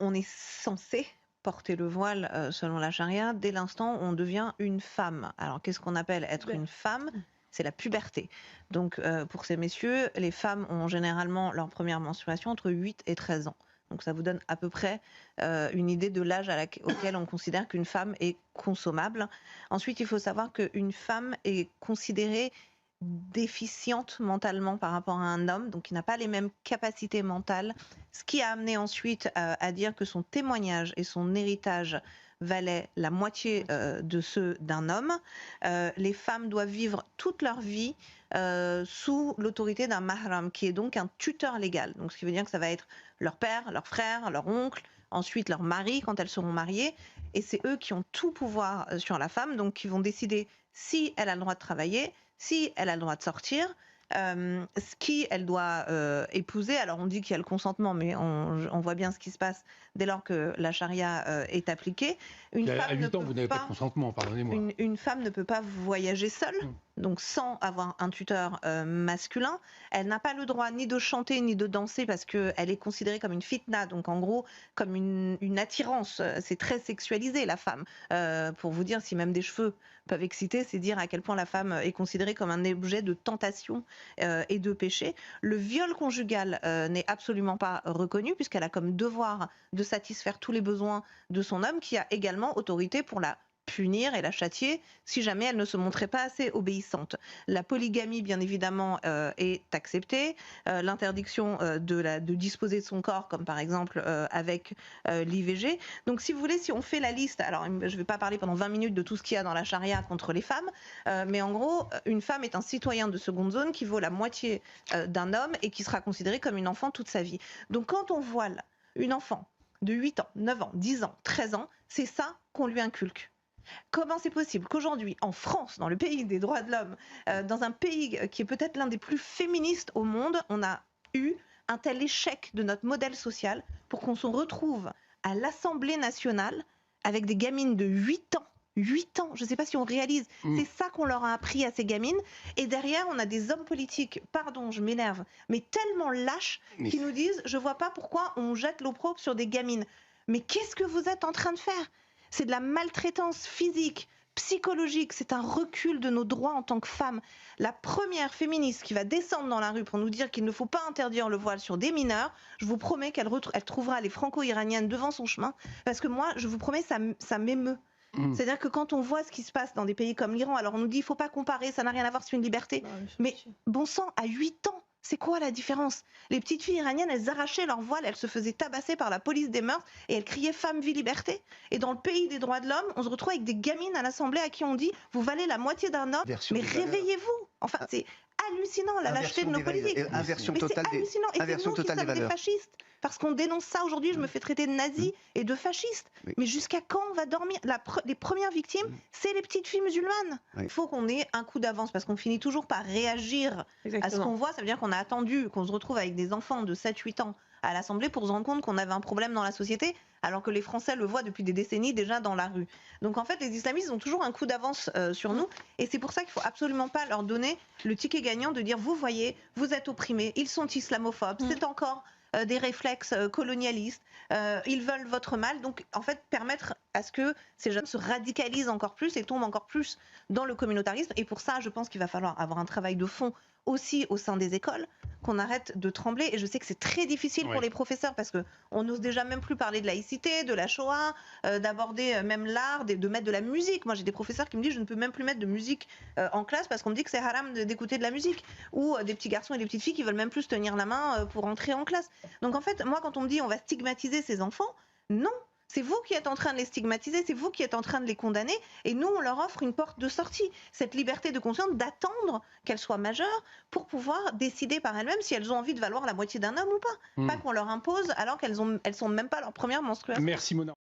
on est censé porter le voile selon la charia dès l'instant où on devient une femme. Alors qu'est-ce qu'on appelle être une femme ? C'est la puberté. Donc pour ces messieurs, les femmes ont généralement leur première menstruation entre 8 et 13 ans. Donc ça vous donne à peu près une idée de l'âge auquel on considère qu'une femme est consommable. Ensuite, il faut savoir qu'une femme est considérée déficiente mentalement par rapport à un homme, donc qui n'a pas les mêmes capacités mentales, ce qui a amené ensuite à dire que son témoignage et son héritage valaient la moitié de ceux d'un homme. Les femmes doivent vivre toute leur vie sous l'autorité d'un mahram, qui est donc un tuteur légal. Donc, ce qui veut dire que ça va être leur père, leur frère, leur oncle, ensuite leur mari quand elles seront mariées. Et c'est eux qui ont tout pouvoir sur la femme, donc qui vont décider si elle a le droit de travailler, si elle a le droit de sortir, qui elle doit épouser. Alors on dit qu'il y a le consentement, mais on voit bien ce qui se passe dès lors que la charia est appliquée. À 8 ans, vous n'avez pas de consentement, pardonnez-moi. Une femme ne peut pas voyager seule, donc sans avoir un tuteur masculin. Elle n'a pas le droit ni de chanter ni de danser parce qu'elle est considérée comme une fitna, donc en gros comme une attirance. C'est très sexualisé, la femme. Pour vous dire, si même des cheveux peuvent exciter, c'est dire à quel point la femme est considérée comme un objet de tentation et de péché. Le viol conjugal n'est absolument pas reconnu puisqu'elle a comme devoir de satisfaire tous les besoins de son homme, qui a également autorité pour la punir et la châtier si jamais elle ne se montrait pas assez obéissante. La polygamie, bien évidemment, est acceptée. L'interdiction de disposer de son corps, comme par exemple avec l'IVG. Donc, si vous voulez, si on fait la liste, alors je ne vais pas parler pendant 20 minutes de tout ce qu'il y a dans la charia contre les femmes, mais en gros, une femme est un citoyen de seconde zone qui vaut la moitié d'un homme et qui sera considéré comme une enfant toute sa vie. Donc, quand on voile une enfant de 8 ans, 9 ans, 10 ans, 13 ans, c'est ça qu'on lui inculque. Comment c'est possible qu'aujourd'hui, en France, dans le pays des droits de l'homme, dans un pays qui est peut-être l'un des plus féministes au monde, on a eu un tel échec de notre modèle social pour qu'on se retrouve à l'Assemblée nationale avec des gamines de 8 ans. 8 ans, je ne sais pas si on réalise, c'est ça qu'on leur a appris à ces gamines. Et derrière, on a des hommes politiques, pardon, je m'énerve, mais tellement lâches, qui nous disent « je ne vois pas pourquoi on jette l'opprobre sur des gamines ». Mais qu'est-ce que vous êtes en train de faire ? C'est de la maltraitance physique, psychologique, c'est un recul de nos droits en tant que femmes. La première féministe qui va descendre dans la rue pour nous dire qu'il ne faut pas interdire le voile sur des mineurs, je vous promets qu'elle trouvera les franco-iraniennes devant son chemin, parce que moi, je vous promets, ça m'émeut. C'est-à-dire que quand on voit ce qui se passe dans des pays comme l'Iran, alors on nous dit il ne faut pas comparer, ça n'a rien à voir, c'est une liberté. Mais bon sang, à 8 ans, c'est quoi la différence ? Les petites filles iraniennes, elles arrachaient leur voile, elles se faisaient tabasser par la police des mœurs et elles criaient femme, vie, liberté. Et dans le pays des droits de l'homme, on se retrouve avec des gamines à l'Assemblée à qui on dit vous valez la moitié d'un homme, mais réveillez-vous. Enfin, c'est hallucinant la lâcheté de nos politiques. Inversion totale des valeurs. C'est nous qui sommes des fascistes. Parce qu'on dénonce ça aujourd'hui, je me fais traiter de nazi et de fasciste. Mais jusqu'à quand on va dormir ? Les premières victimes, c'est les petites filles musulmanes. Il faut qu'on ait un coup d'avance parce qu'on finit toujours par réagir à ce qu'on voit. Ça veut dire qu'on a attendu qu'on se retrouve avec des enfants de 7-8 ans à l'Assemblée pour se rendre compte qu'on avait un problème dans la société, alors que les Français le voient depuis des décennies déjà dans la rue. Donc en fait, les islamistes ont toujours un coup d'avance sur nous, et c'est pour ça qu'il faut absolument pas leur donner le ticket gagnant de dire vous voyez, vous êtes opprimés, ils sont islamophobes, c'est encore des réflexes colonialistes, ils veulent votre mal. Donc en fait, permettre à ce que ces jeunes se radicalisent encore plus et tombent encore plus dans le communautarisme. Et pour ça, je pense qu'il va falloir avoir un travail de fond aussi au sein des écoles, qu'on arrête de trembler. Et je sais que c'est très difficile pour les professeurs parce qu'on n'ose déjà même plus parler de laïcité, de la Shoah, d'aborder même l'art, de mettre de la musique. Moi, j'ai des professeurs qui me disent je ne peux même plus mettre de musique en classe parce qu'on me dit que c'est haram d'écouter de la musique. Ou des petits garçons et des petites filles qui veulent même plus se tenir la main pour entrer en classe. Donc en fait, moi, quand on me dit on va stigmatiser ces enfants, non. C'est vous qui êtes en train de les stigmatiser, c'est vous qui êtes en train de les condamner, et nous, on leur offre une porte de sortie, cette liberté de conscience d'attendre qu'elles soient majeures pour pouvoir décider par elles-mêmes si elles ont envie de valoir la moitié d'un homme ou pas. Pas qu'on leur impose alors qu'elles sont même pas leur première menstruation. Merci Mona.